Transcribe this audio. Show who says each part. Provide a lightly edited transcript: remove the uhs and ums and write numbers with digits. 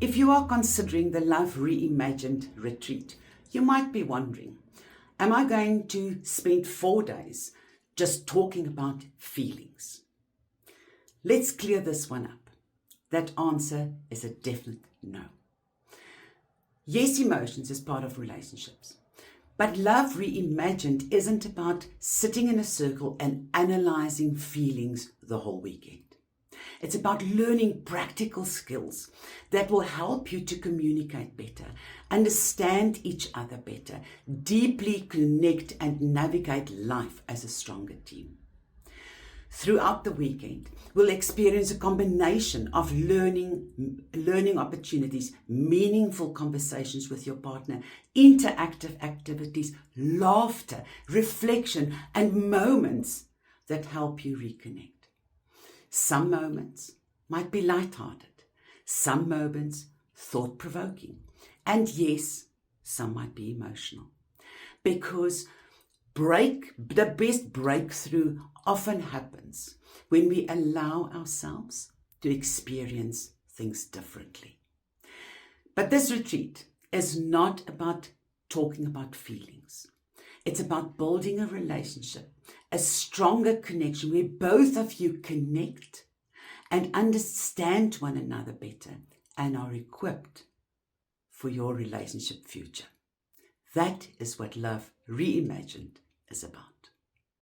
Speaker 1: If you are considering the Love Reimagined retreat, you might be wondering, am I going to spend 4 days just talking about feelings? Let's clear this one up. That answer is a definite no. Yes, emotions is part of relationships. But Love Reimagined isn't about sitting in a circle and analyzing feelings the whole weekend. It's about learning practical skills that will help you to communicate better, understand each other better, deeply connect and navigate life as a stronger team. Throughout the weekend, we'll experience a combination of learning opportunities, meaningful conversations with your partner, interactive activities, laughter, reflection, and moments that help you reconnect. Some moments might be lighthearted, some moments thought-provoking, and yes, some might be emotional. Because the best breakthrough often happens when we allow ourselves to experience things differently. But this retreat is not about talking about feelings. It's about building a relationship, a stronger connection where both of you connect and understand one another better and are equipped for your relationship future. That is what Love Reimagined is about.